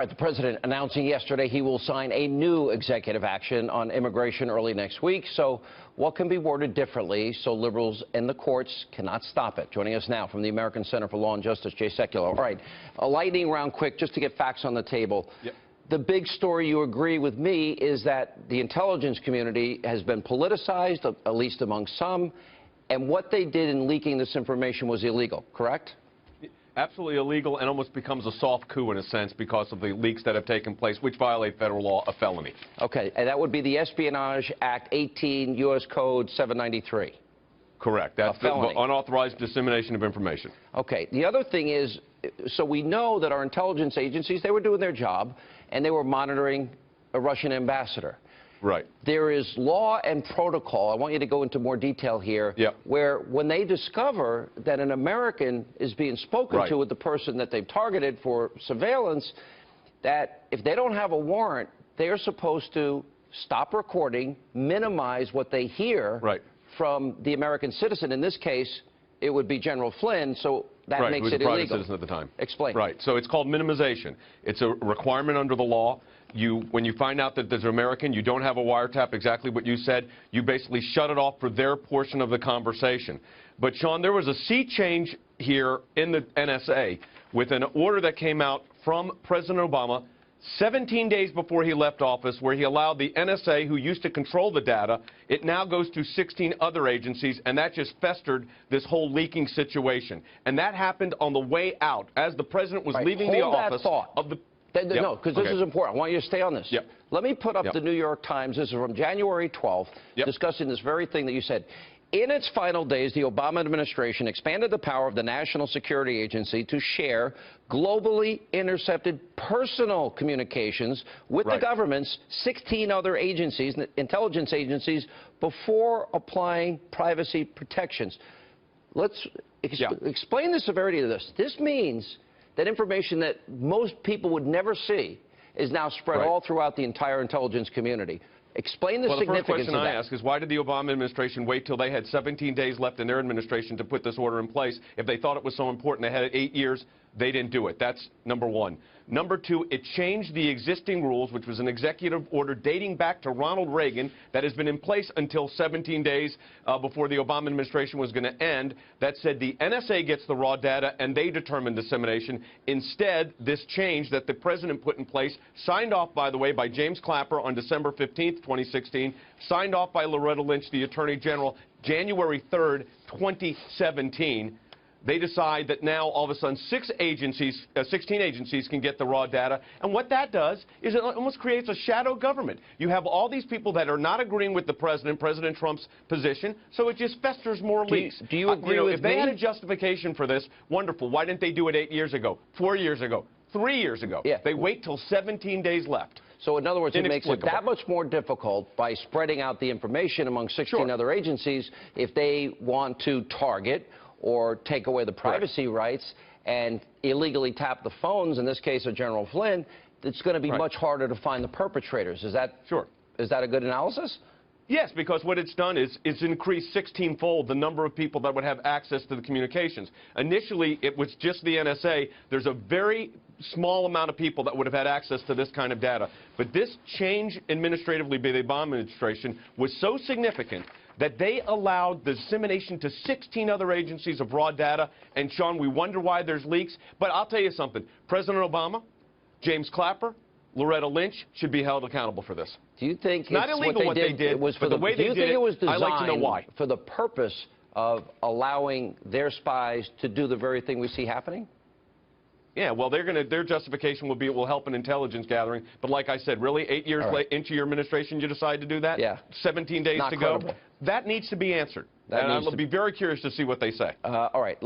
The president announcing yesterday he will sign a new executive action on immigration early next week. So what can be worded differently so liberals in the courts cannot stop it? Joining us now from the American Center for Law and Justice, Jay Sekulow. All right, a lightning round quick just to get facts on the table. Yep. The big story, you agree with me, is that the intelligence community has been politicized, at least among some, and what they did in leaking this information was illegal, correct? Absolutely illegal, and almost becomes a soft coup in a sense because of the leaks that have taken place, which violate federal law, a felony. Okay, and that would be the Espionage Act 18, U.S. Code 793. Correct. That's the unauthorized dissemination of information. Okay. The other thing is, so we know that our intelligence agencies, they were doing their job, and they were monitoring a Russian ambassador. Right. There is law and protocol, I want you to go into more detail here, yep, where when they discover that an American is being spoken to with the person that they've targeted for surveillance, that if they don't have a warrant, they're supposed to stop recording, minimize what they hear from the American citizen. In this case, it would be General Flynn, so that makes it illegal. Who was a private citizen at the time. Explain. Right. So it's called minimization. It's a requirement under the law. When you find out that there's an American, you don't have a wiretap, exactly what you said, you basically shut it off for their portion of the conversation. But, Sean, there was a sea change here in the NSA with an order that came out from President Obama 17 days before he left office, where he allowed the NSA, who used to control the data, it now goes to 16 other agencies, and that just festered this whole leaking situation. And that happened on the way out, as the president was leaving the office of the... No, because this is important. I want you to stay on this. Let me put up the New York Times. This is from January 12th, discussing this very thing that you said. In its final days, the Obama administration expanded the power of the National Security Agency to share globally intercepted personal communications with the government's 16 other agencies, intelligence agencies, before applying privacy protections. Let's explain the severity of this. This means that information that most people would never see is now spread all throughout the entire intelligence community. Explain the significance of that. The first question I ask is, why did the Obama administration wait till they had 17 days left in their administration to put this order in place? If they thought it was so important, they had 8 years, they didn't do it. That's number one. Number two, it changed the existing rules, which was an executive order dating back to Ronald Reagan that has been in place until 17 days before the Obama administration was going to end, that said the NSA gets the raw data and they determine dissemination. Instead, this change that the president put in place, signed off, by the way, by James Clapper on December 15th, 2016, signed off by Loretta Lynch, the Attorney General, January 3rd, 2017. They decide that now, all of a sudden, 16 agencies can get the raw data. And what that does is it almost creates a shadow government. You have all these people that are not agreeing with the president, President Trump's position, so it just festers more leaks. Do you agree with me? If they had a justification for this, wonderful. Why didn't they do it 8 years ago, 4 years ago, 3 years ago? They wait till 17 days left. So, in other words, it makes it that much more difficult by spreading out the information among 16 other agencies if they want to target or take away the privacy rights and illegally tap the phones, in this case of General Flynn. It's going to be much harder to find the perpetrators. Is that is that a good analysis? Yes, because what it's done is it's increased 16-fold the number of people that would have access to the communications. Initially, it was just the NSA. There's a very small amount of people that would have had access to this kind of data. But this change administratively by the Obama administration was so significant that they allowed the dissemination to 16 other agencies of raw data. And, Sean, we wonder why there's leaks. But I'll tell you something. President Obama, James Clapper, Loretta Lynch should be held accountable for this. Do you think it's not illegal what they did, but the way they did it, I'd like to know why. For the purpose of allowing their spies to do the very thing we see happening? Yeah, well, their justification will be it will help in intelligence gathering. But like I said, really, 8 years into your administration, you decide to do that? 17 days to go? That needs to be answered. And I'll be very curious to see what they say. All right.